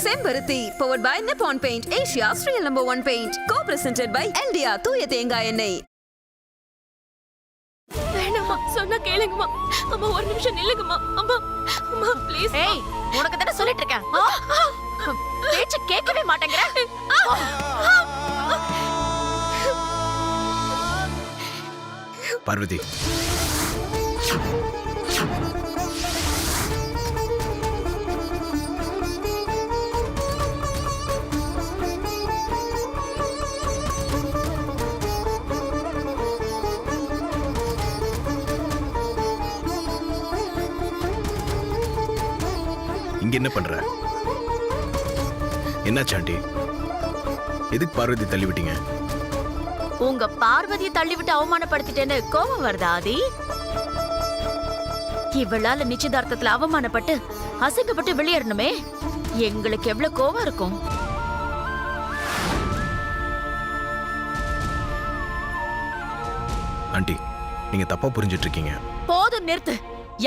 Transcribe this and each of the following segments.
செம்பருத்தி powered by Nippon Paint, Asia's real #1 paint. Co-presented by LDR தூய தேங்காய் எண்ணெய். வேணாம்மா, சொன்னா கேளுங்கம்மா. அம்மா ஒரு நிமிஷம் நில்லுங்கம்மா. அம்மா அம்மா ப்ளீஸ். ஏய், உனக்கு தான சொல்லிட்டு இருக்கேன். பேச்ச கேட்கவே மாட்டேங்கற. பார்வதி, இங்க என்ன பண்ற? என்னாச்சு ஆண்டி? எதுக்கு பார்வதி தள்ளி விட்டீங்க? உங்க பார்வதியை தள்ளிவிட்டு அவமானப்படுத்திட்டேன்னு கோபம் வருதா ஆதி? இவளால நிச்சயதார்த்தத்துல அவமானப்பட்டு அசிங்கப்பட்டு வெளியேறணுமே, எங்களுக்கு எவ்வளவு கோபம் இருக்கும். ஆண்டி, நீங்க தப்பா புரிஞ்சிட்டு இருக்கீங்க. போதும் நிறுத்து.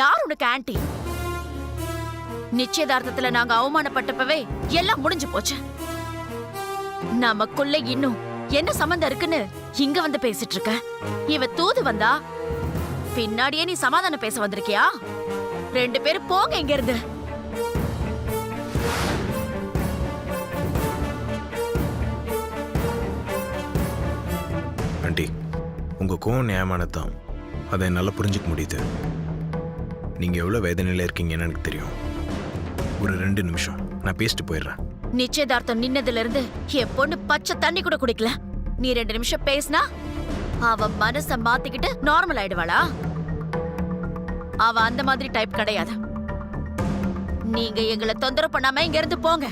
யார் உனக்கு ஆன்ட்டி? நிச்சயதார்த்தத்துல நாங்க அவமானப்பட்டப்பவே எல்லாம் முடிஞ்சு போச்சு. நமக்குள்ள இன்னும் என்ன சம்பந்தம் இருக்குன்னு இங்க வந்து பேசிட்டு இருக்க. இவ தூது வந்தா பின்னாடியே நீ சமாதானம் பேச வந்திருக்கியா? 2 பேரும் போங்க இங்க இருந்து. ஆண்டி, உங்க கோவம் நியாயமானதான். அதை என்னால புரிஞ்சுக்க முடியுது. நீங்க எவ்வளவு வேதனையில இருக்கீங்கன்னு எனக்கு தெரியும். ஒரு 2 நிமிஷம் நான் பேசிட்டு போயிடுறேன். நிச்சயதார்த்தம் நின்னதுல இருந்து என் பொண்ணு பச்சை தண்ணி கூட குடிக்கல. நீ 2 நிமிஷம் பேசினா அவ மனச மாத்திக்கிட்டு நார்மல் ஆயிடுவாளா? அவ அந்த மாதிரி டைப் கிடையாது. நீங்க எங்களை தொந்தரவு பண்ணாம இங்க இருந்து போங்க.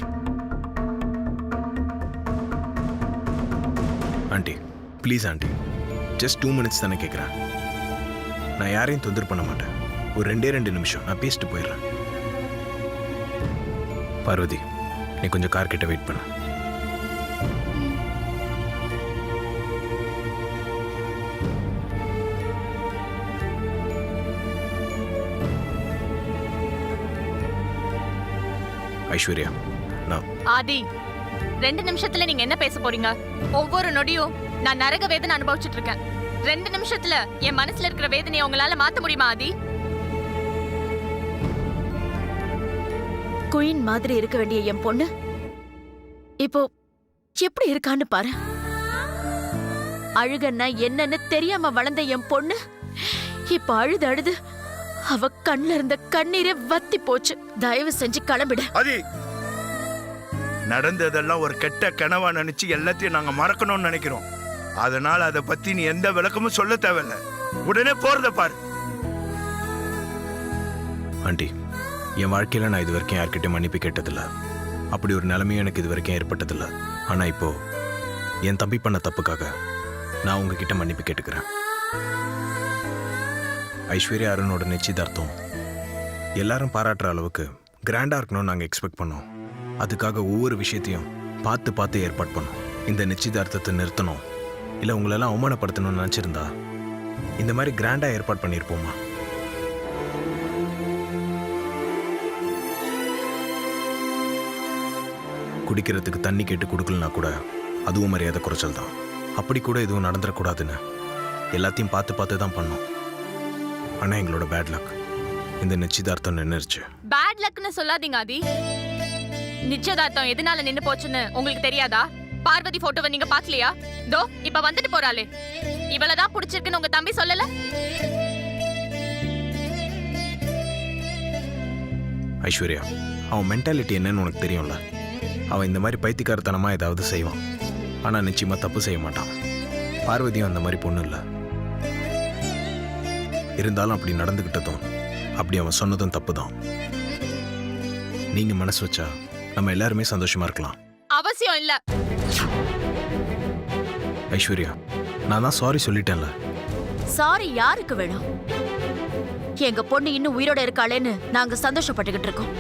Aunty please aunty, just 2 minutes தானே கேட்குறேன். நான் யாரையும் தொந்தரவு பண்ண மாட்டேன். ஒரு 2 நிமிஷம் நான் பேசிட்டு போயிடுறேன். பார்வதி, நீ கொஞ்சம் கார் கிட்ட வெயிட் பண்ண. ஐஸ்வர்யா, நான் ஆதி, 2 நிமிஷத்துல நீங்க என்ன பேச போறீங்க? ஒவ்வொரு நொடியும் நான் நரக வேதனை அனுபவிச்சுட்டு இருக்கேன். 2 நிமிஷத்துல என் மனசுல இருக்கிற வேதனையை உங்களால மாத்த முடியுமா ஆதி? குயின் மாதிரி இருக்க வேண்டிய என் பொண்ணு இப்போ எப்படி இருக்கான்னு பாரு. அழுகன்னா என்னன்னு தெரியாம வளர்ந்த என் பொண்ணு இப்ப அழுது அழுது அவ கண்ணுல இருந்த கண்ணீரே வத்தி போச்சு. தயவு செஞ்சு கிளம்பிடு. அதி, நடந்ததெல்லாம் ஒரு கெட்ட கனவா நினைச்சு எல்லாத்தையும் நாங்க மறக்கணும்னு நினைக்கிறோம். அதனால அதை பத்தி நீ எந்த விளக்கமும் சொல்ல தேவையில்ல. உடனே போறத பாரு. ஆண்டி, என் வாழ்க்கையில நான் இது வரைக்கும் யார்கிட்டயும் மன்னிப்பு கேட்டதில்ல. அப்படி ஒரு நிலைமையும் எனக்கு இது வரைக்கும் ஏற்பட்டதில்ல. ஆனா இப்போ என் தம்பி பண்ண தப்புக்காக நான் உங்ககிட்ட மன்னிப்பு கேட்டுக்கிறேன். ஐஸ்வர்யா அருணோட நிச்சயதார்த்தம் எல்லாரும் பாராட்டுற அளவுக்கு கிராண்டா இருக்கணும்னு நாங்கள் எக்ஸ்பெக்ட் பண்ணோம். அதுக்காக ஒவ்வொரு விஷயத்தையும் பார்த்து பார்த்து ஏற்பாடு பண்ணோம். இந்த நிச்சயதார்த்தத்தை நிறுத்தணும் இல்லை உங்களெல்லாம் அவமானப்படுத்தணும்னு நினச்சிருந்தா இந்த மாதிரி கிராண்டா ஏற்பாடு பண்ணியிருப்போமா? குடிக்கிறதுக்கு தண்ணி கேட்டு கொடுக்கலனா கூட அதுவும் மரியாதை குறைச்சல் தான். அப்படி கூட எதுவும் நடந்துடக்கூடாதுன்னு எல்லாத்தையும் பார்த்து பார்த்து தான் பண்ணோம். ஆனால் எங்களோட பேட் லக் இந்த நிச்சயதார்த்தம் நின்றுச்சு. பேட் லக்னு சொல்லாதீங்க ஆதி. நிச்சயதார்த்தம் எதனால நின்னு போச்சுன்னு உங்களுக்கு தெரியாதா? பார்வதி போட்டோவை நீங்க பாக்கலையா? தோ இப்ப வந்துட்டு போறாளே, இவளதான் பிடிச்சிருக்குன்னு உங்க தம்பி சொல்லல? ஐஸ்வர்யா, அவன் மென்டாலிட்டி என்னன்னு உனக்கு தெரியும்ல. அவன் இந்த மாதிரி பைத்தியக்காரத்தனமா ஏதாவது செய்வான். ஆனா நிச்சயமா தப்பு செய்ய மாட்டான். பார்வதியும் அந்த மாதிரி பொண்ணு இல்லை. இருந்தாலும் அப்படி நடந்துகிட்டதும் அப்படி அவன் சொன்னதும் தப்பு தான். நீங்க மனசு வச்சா நம்ம எல்லாருமே சந்தோஷமா இருக்கலாம். அவசியம் இல்ல. ஐஸ்வர்யா, நான் தான் சாரி சொல்லிட்டேன்ல. சாரி யாருக்கு வேணும்? எங்க பொண்ணு இன்னும் உயிரோட இருக்காளேன்னு நாங்க சந்தோஷப்பட்டுக்கிட்டு இருக்கோம்.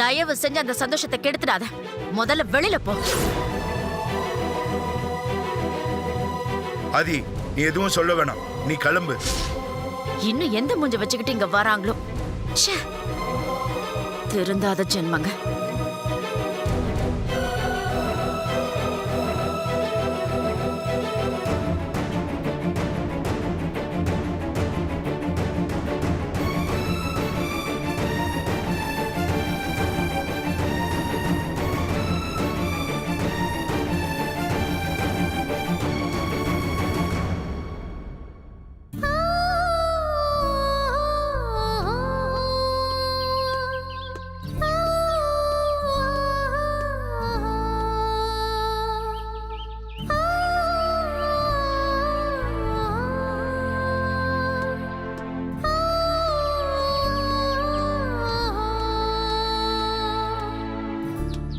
தயவு செஞ்சு அந்த சந்தோஷத்தை கெடுத்துடாத. முதல்ல வெளியில போ. ஆதி, நீ எதுவும் சொல்ல வேணாம். நீ கிளம்பு. இன்னும் எந்த மூஞ்ச வச்சுக்கிட்டு இங்க வராங்களோ. திருந்தாத ஜென்மங்க.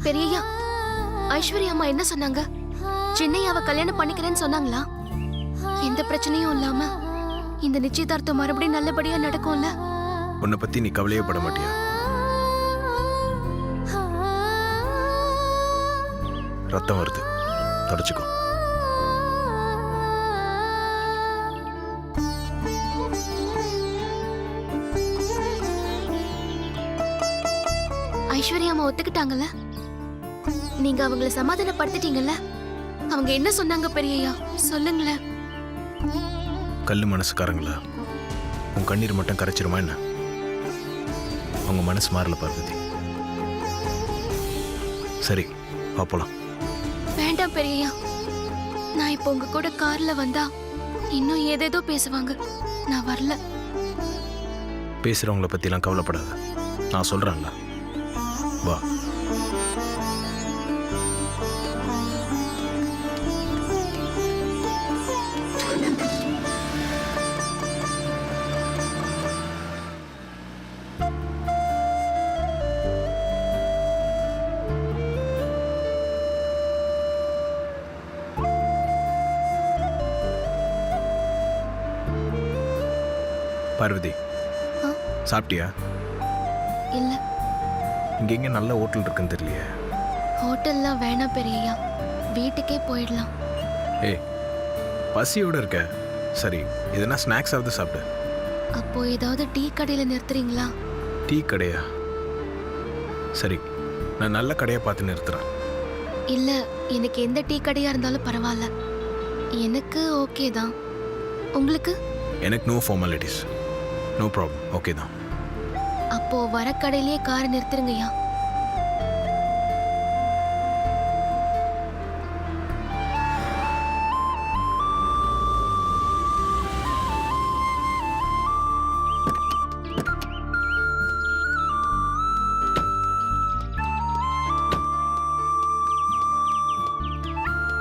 பெரியய்யா, ஐஸ்வர்யா அம்மா என்ன சொன்னாங்க? சின்னையாவை கல்யாணம் பண்ணிக்கிறேன்னு சொன்னாங்களா? எந்த பிரச்சனையும் இல்லாம இந்த நிச்சயதார்த்தம் மறுபடியும் நல்லபடியா நடக்கும்ல? உன்னை பத்தி நீ கவலையே பட மாட்டியா? ரத்தம் வருது, தொடச்சுக்கோ. ஐஸ்வர்யா அம்மா ஒத்துக்கிட்டாங்கல்ல? நீங்க அவங்கள சமாதானப்படுத்திட்டீங்கல்ல? அவங்க என்ன சொன்னாங்க பெரியய்யா? சொல்லுங்களேன். கல்லு மனசுக்காரங்களா? உன் கண்ணீர் மட்டும் கரைச்சிருமா என்ன? அவங்க மனசு மாறல பார்வதி. சரி, பாப்போலாம். வேண்டாம் பெரியய்யா, நான் இப்போ உங்க கூட கார்ல வந்தா இன்னும் ஏதேதோ பேசுவாங்க. நான் வரல. பேசுறவங்கள பத்திலாம் கவலைப்படாத, நான் சொல்றேன்ல. வா. பார்வதி, ஆ? சாப்பிட்டியா? இல்ல, இங்க எங்க நல்ல ஹோட்டல் இருக்குன்னு தெரியலையே. ஹோட்டல்லாம் வேணாம் பெரியய்யா, வீட்டுக்கே போயிடலாம். ஏய், பசியோட இருக்க. சரி, எதனா ஸ்நாக்ஸ் ஆகுது சாப்பிடு. அப்போ ஏதாவது டீ கடையில நிறுத்துறீங்களா? டீ கடையா? சரி, நான் நல்ல கடையை பார்த்து நிறுத்துறேன். இல்ல, எனக்கு எந்த டீ கடையா இருந்தாலும் பரவாயில்ல. எனக்கு ஓகே தான். உங்களுக்கு? எனக்கு no formalities, no problem, okay தான். அப்போ வர கடையிலேயே காரை நிறுத்துருங்கய்யா.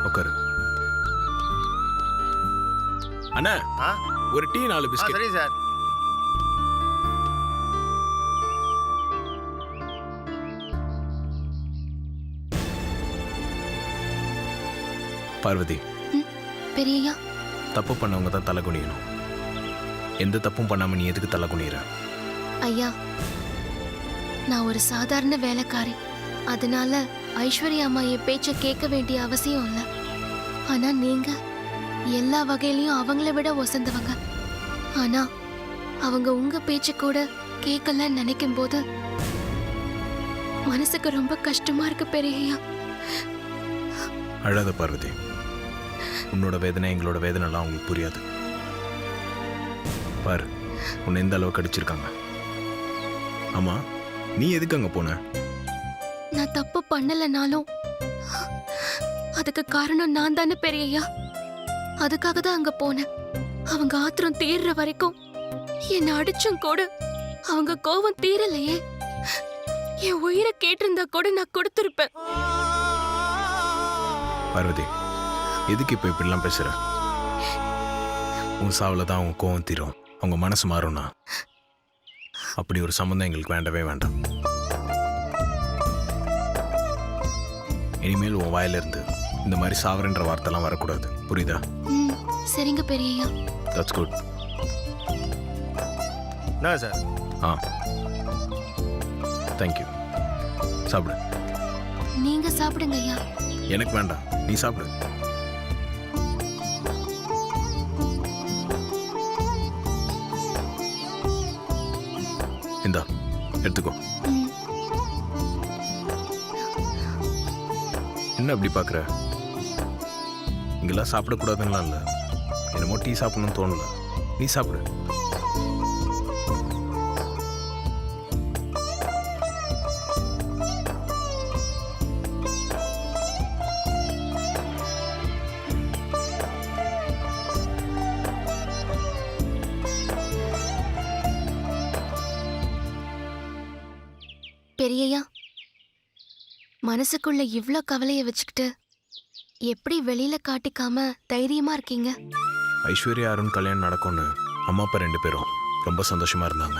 உட்காரு. அண்ணா, ஒரு டீ 4 பிஸ்கட். சரி சார். பார்வதி, பெரியய்யா, தப்பு பண்ணவங்க தான் தலை குனியணும். எந்த தப்பும் பண்ணாம நீ எதுக்கு தலை குனிகிற? ஐயா, நான் ஒரு சாதாரண வேலைக்காரி. அதனால ஐஸ்வர்யா அம்மா என் பேச்ச கேட்க வேண்டிய அவசியம் இல்லை. ஆனா நீங்க எல்லா வகையிலயும் அவங்கள விட ஒசந்தவங்க. ஆனா அவங்க உங்க பேச்ச கூட கேட்கலன்னு நினைக்கும் போது மனசுக்கு ரொம்ப கஷ்டமா இருக்கு பெரியய்யா. அழாத பார்வதி, உன்னோட வேதனை எங்களோட வேதனைலாம் அவங்களுக்கு புரியாது. பாரு, உன்னை எந்த அளவுக்கு அடிச்சிருக்காங்க. ஆமா, நீ எதுக்கு அங்க போன? நான் தப்பு பண்ணலனாலும் அதுக்கு காரணம் நான் தானே பெரியய்யா. அதுக்காக தான் அங்க போனேன். அவங்க ஆத்திரம் தீர்ற வரைக்கும் என்னை அடிச்சும் கூட அவங்க கோவம் தீரலையே. என் உயிரை கேட்டிருந்தா கூட நான் கொடுத்திருப்பேன். பார்வதி, எதுக்கு இப்ப இப்படிலாம் பேசுற? உன் சாவுல தான் அவங்க கோவம் தீரும், அவங்க மனசு மாறும்னா அப்படி ஒரு சம்பந்தம் எங்களுக்கு வேண்டவே வேண்டாம். இனிமேல் உன் வாயிலிருந்து இந்த மாதிரி சாவரன்ற வார்த்தைலாம் வரக்கூடாது, புரியுதா? சரிங்க பெரியய்யா. That's good. என்ன சார்? ஆ, தேங்க்யூ. சாப்பிடு. நீங்க சாப்பிடுங்க ஐயா. எனக்கு வேண்டாம், நீ சாப்பிடு. இந்தா, எடுத்துக்கோ. ம். என்ன அப்படி பார்க்குற? இங்கெல்லாம் சாப்பிடக்கூடாதுன்னெலாம் இல்லை, என்னமோ டீ சாப்பிடணும்னு தோணல. நீ சாப்பிடு. பெரியய்யா, மனசுக்குள்ள இவ்ளோ கவலைய வச்சுக்கிட்டு எப்படி வெளியில காட்டிக்காம தைரியமா இருக்கீங்க? ஐஸ்வர்யா அருண் கல்யாணம் நடக்கும்னு அம்மா அப்பா 2 பேரும் ரொம்ப சந்தோஷமா இருந்தாங்க.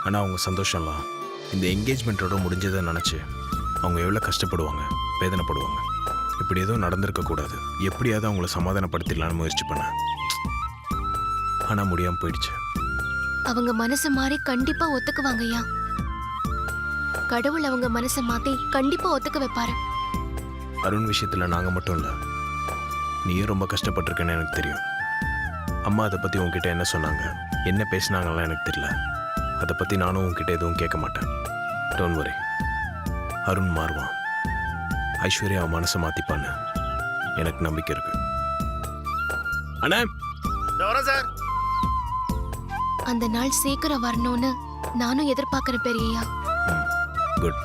ஆனால் அவங்க சந்தோஷம்லாம் இந்த என்கேஜ்மெண்ட்டோட முடிஞ்சதை நினச்சி அவங்க எவ்வளோ கஷ்டப்படுவாங்க, வேதனைப்படுவாங்க. இப்படி எதுவும் நடந்திருக்க கூடாது. எப்படியாவது அவங்கள சமாதானப்படுத்திடலான்னு முயற்சி பண்ணேன். ஆனால் முடியாமல் போயிடுச்சு. அவங்க மனசு மாறி கண்டிப்பா ஒத்துக்குவாங்கய்யா. கடவுள் அவங்க மனசை மாத்தி கண்டிப்பா ஒத்துக்க வைப்பாரு. அருண் விஷயத்தில் நாங்கள் மட்டும் இல்லை, நீயும் ரொம்ப கஷ்டப்பட்டிருக்கேன்னு எனக்கு தெரியும். அம்மா அதை பற்றி உங்ககிட்ட என்ன சொன்னாங்க, என்ன பேசினாங்கலாம் எனக்கு தெரியல. அதை பற்றி நானும் உங்ககிட்ட எதுவும் கேட்க மாட்டேன். Don't worry, Arun மாறுவான். ஐஸ்வர்யா அவன் மனசை மாற்றிப்பான்னு எனக்கு நம்பிக்கை இருக்கு. அண்ணா வரேன் சார். அந்த நாள் சீக்கிரம் வரணும்னு நானும் எதிர்பார்க்கிறேன் பெரியய்யா. குட்.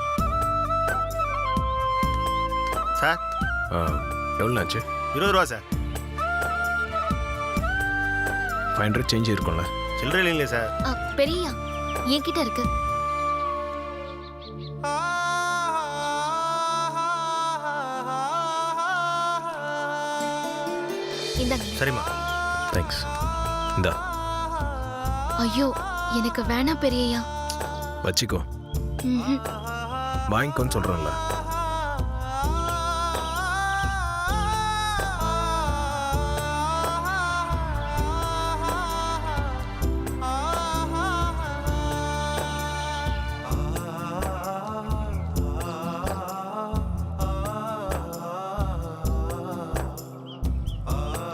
சார் எவ்வளோ ஆச்சு? 20 ரூபா சார். 500 சேஞ்ச் இருக்கும்ல? சில்லறை இல்லைங்களே சார். பெரியய்யா என்கிட்ட இருக்கு. இந்தாங்க. சரிம்மா. தேங்க்ஸ். இந்தா ஐயோ எனக்கு வேணாம் பெரியய்யா. வச்சிக்கோ. ம்ஹும். வாங்கிக்கோன்னு சொல்கிறேன்ல.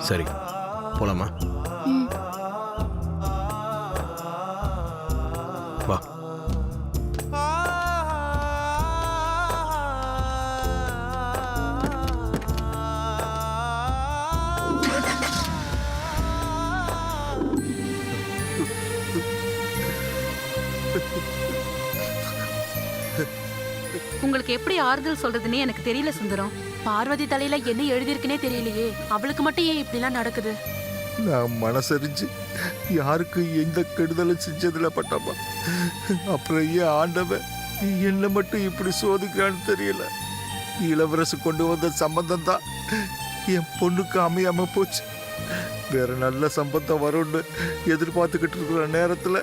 சரி போலாமா? ம். வா. உங்களுக்கு எப்படி ஆறுதல் சொல்றதுன்னே எனக்கு தெரியல சுந்தரம். பார்வதி தலையில என்ன எழுதியிருக்குனே தெரியலையே. அவளுக்கு மட்டும் ஏன் இப்படிலாம் நடக்குது? நான் மனசறிஞ்சு யாருக்கு எந்த கெடுதலும் செஞ்சதில்ல பட்டம்மா. அப்புறம் ஏன் ஆண்டவன் என்ன மட்டும் இப்படி சோதிக்கிறான்னு தெரியல. இளவரசு கொண்டு வந்த சம்பந்தம் தான் என் பொண்ணுக்கு அமையாம போச்சு. வேற நல்ல சம்பந்தம் வரும்னு எதிர்பார்த்துக்கிட்டு இருக்கிற நேரத்துல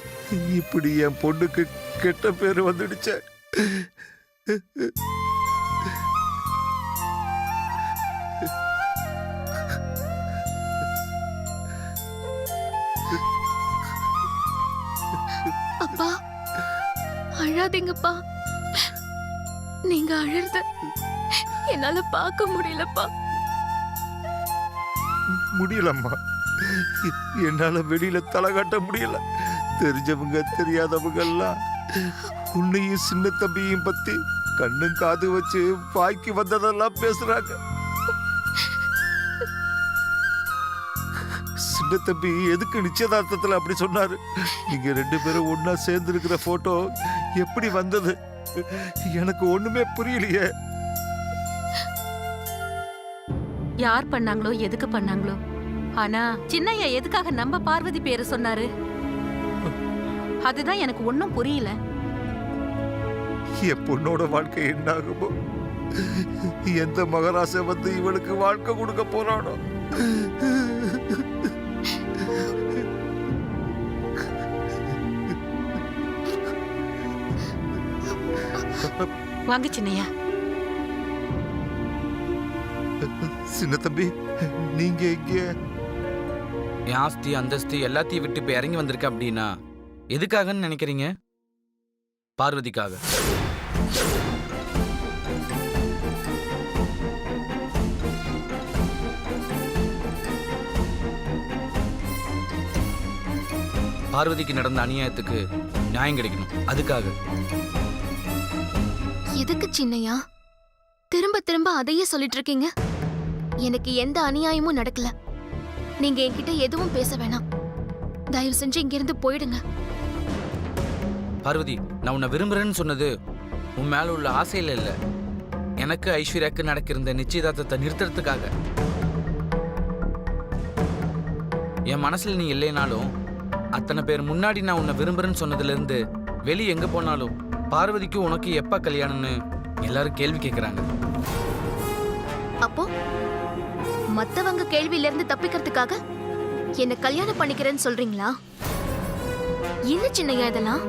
இப்படி என் பொண்ணுக்கு கெட்ட பேர் வந்துடுச்சே. அப்பா அழாதீங்கப்பா. நீங்க அழறத என்னால பார்க்க முடியலப்பா. முடியலம்மா, என்னால வெளியில தலை காட்ட முடியல. தெரிஞ்சவங்க தெரியாதவங்க எல்லாம் உன்னையும் சின்ன தம்பியையும் பத்தி கண்ணும் காது வச்சு வாய்க்கு வந்ததெல்லாம் பேசுறாங்க. சின்ன தம்பி எதுக்கு நிச்சயதார்த்தத்துல அப்படி சொன்னாரு? நீங்க 2 பேரும் ஒன்னா சேர்ந்து இருக்கிற போட்டோ எப்படி வந்தது? எனக்கு ஒண்ணுமே புரியலையே. யார் பண்ணாங்களோ, எதுக்கு பண்ணாங்களோ, ஆனா சின்னையா எதுக்காக நம்ம பார்வதி பேரை சொன்னாரு? அதுதான் எனக்கு ஒன்னும் புரியல. என் பொண்ணோட வாழ்க்கை என்ன ஆகுமோ? எந்த மகராசை வந்து இவளுக்கு வாழ்க்கை கொடுக்க போறானோ? வாங்க சின்னையா. சின்ன தம்பி, நீங்க இங்க என் ஆஸ்தி அந்தஸ்து எல்லாத்தையும் விட்டு இப்ப இறங்கி வந்திருக்க அப்படின்னா எதுக்காகன்னு நினைக்கிறீங்க? பார்வதிக்காக. பார்வதிக்கு நடந்த அநியாயத்துக்கு நியாயம் கிடைக்கணும், அதுக்காக. எதுக்கு சின்னையா திரும்ப திரும்ப அதையே சொல்லிட்டு இருக்கீங்க? எனக்கு எந்த அநியாயமும் நடக்கல. நீங்க என்கிட்ட எதுவும் பேச வேணாம். தயவு செஞ்சு இங்கிருந்து போயிடுங்க. பார்வதி, நான் உன்னை விரும்புறேன்னு சொன்னது உன் மேல உள்ள ஆசையில இல்ல, எனக்கு ஐஸ்வர்யாக்கு நடக்கிற நிச்சயதார்த்தத்தை நிறுத்துறதுக்காக. என் மனசுல நீ இல்லைனாலும் அத்தனை பேர் முன்னாடி நான் உன்னை விரும்புறேன்னு சொன்னதுல இருந்து வெளியே எங்க போனாலும் பார்வதிக்கு உனக்கு எப்ப கல்யாணம்னு எல்லாரும் கேள்வி கேட்கறாங்க. அப்போ மத்தவங்க கேள்வியில இருந்து தப்பிக்கிறதுக்காக என்ன கல்யாணம் பண்ணிக்கிறேன்னு சொல்றீங்களா? என்ன சின்னையா இதெல்லாம்?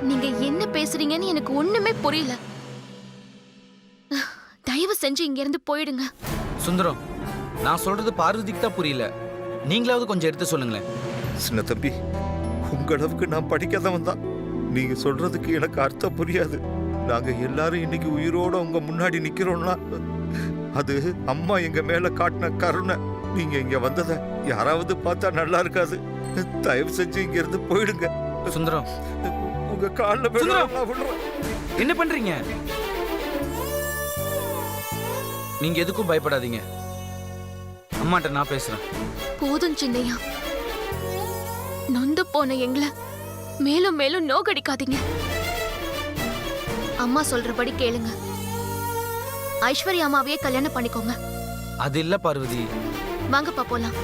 நீங்க என்ன பேசுறீங்கன்னு எனக்கு ஒண்ணுமே புரியல. செஞ்சு இங்க இருந்து போயிடுங்க. சுந்தரம், நான் சொல்றது பார்வதிக்கு தான் புரியல. நீங்களாவது கொஞ்சம் எடுத்து சொல்லுங்களேன். சின்ன தம்பி, உங்க அளவுக்கு நான் படிக்காதவன் தான். நீங்க சொல்றதுக்கு எனக்கு அர்த்தம் புரியாது. நாங்க எல்லாரும் இன்னைக்கு உயிரோட உங்க முன்னாடி நிக்கிறோம்னா அது அம்மா எங்க மேல காட்டின கருணை. நீங்க இங்க வந்ததை யாராவது பார்த்தா நல்லா இருக்காது. தயவு செஞ்சு இங்க இருந்து போயிடுங்க. சுந்தரம், உங்க கால்ல விழுறேன். என்ன பண்றீங்க? நீங்க எதுக்கும் பயப்படாதீங்க. அம்மாட்ட நான் பேசுறேன். போதும் சின்னையா, நொந்து போன எங்களை மேலும் மேலும் நோகடிக்காதீங்க. அம்மா சொல்றபடி கேளுங்க. ஐஸ்வர்யா அம்மாவையே கல்யாணம் பண்ணிக்கோங்க. அது இல்ல பார்வதி. வாங்கப்பா போலாம்.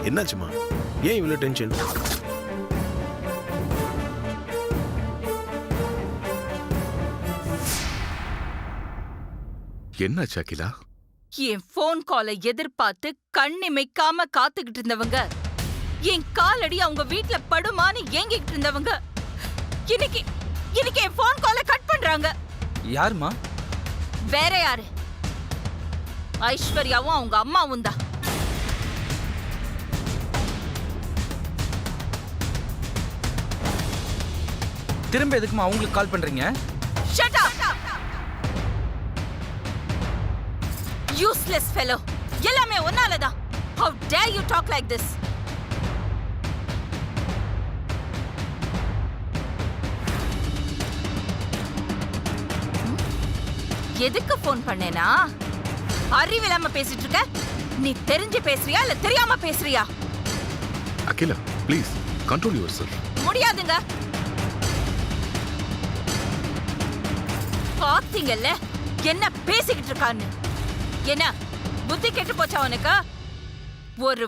என்னாச்சுமா? ஏன் இவ்வளோ டென்ஷன்? என்னாச்சு அகிலா? என் போன் காலை எதிர்பார்த்து கண்ணிமைக்காம காத்துக்கிட்டு இருந்தவங்க, என் காலடி அவங்க வீட்ல படுமான்னு ஏங்கிட்டு இருந்தவங்க, இன்னைக்கு என் போன் காலை கட் பண்றாங்க. யாருமா? வேற யாரு? ஐஸ்வர்யாவும் அவங்க அம்மாவும் தான். திரும்ப எதுக்குமா அவங்களுக்கு கால் பண்றீங்க? Shut up! Useless fellow. எல்லாமே ஒன்னாலதான். How dare you talk like this? எதுக்கு போன் பண்ணேனா? அறிவில்லாம பேசிட்டு இருக்க? நீ தெரிஞ்சு பேசுறியா இல்ல தெரியாம பேசுறியா? Akila, please control yourself. முடியாதுங்க. பாத்தீங்கல்ல என்ன பேசிக்கிட்டு இருக்கான்னு. என்ன புத்தி கெட்டு போச்சா உனக்கு? ஒரு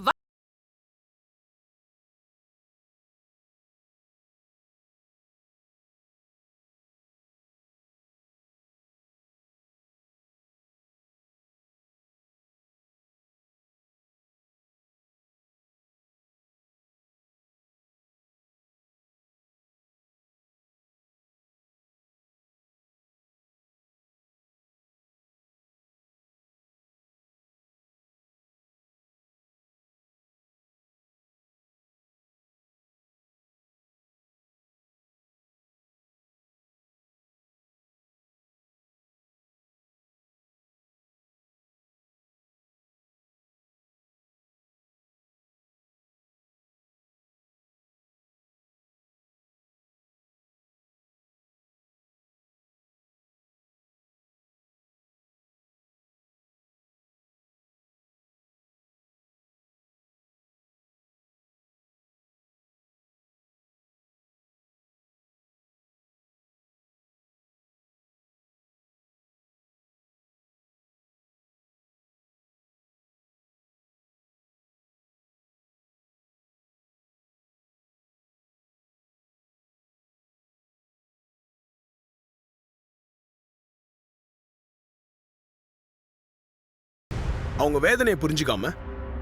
அவங்க வேதனையை புரிஞ்சுக்காம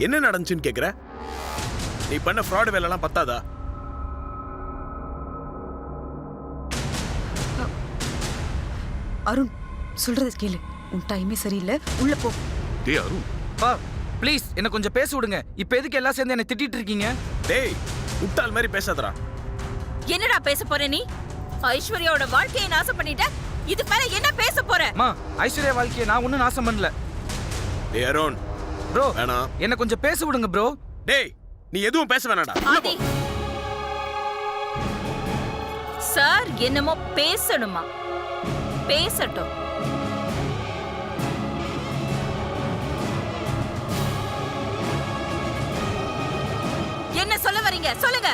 என்ன நடந்துச்சுன்னு கேக்குற? நீ பண்ண ஃப்ராட் வேலைலாம் பத்தாதா? அருண் சொல்றது கேளு. உன் டைமே சரியில்லை, உள்ள போ. டேய் அருண், பா ப்ளீஸ் என்ன கொஞ்சம் பேச விடுங்க. இப்போ எதுக்கு எல்லாம் சேர்ந்து என்னை திட்டிட்டு இருக்கீங்க? டேய் முட்டாள் மாதிரி பேசாதடா. என்னடா பேச போற நீ? ஐஸ்வர்யாவோட வாழ்க்கையை நாசம் பண்ணிட்ட. இதுக்கு மேல என்ன பேச போற? அம்மா, ஐஸ்வர்யா வாழ்க்கையை நான் ஒன்றும் நாசம் பண்ணல. டேய் அருண் ப்ரோ வேணாம். என்ன கொஞ்சம் பேச விடுங்க ப்ரோ. டேய் நீ எதுவும் பேச வேணாடா. ஆதி சார் என்னமோ பேசணுமா? பேசட்டும். என்ன சொல்ல வரீங்க? சொல்லுங்க.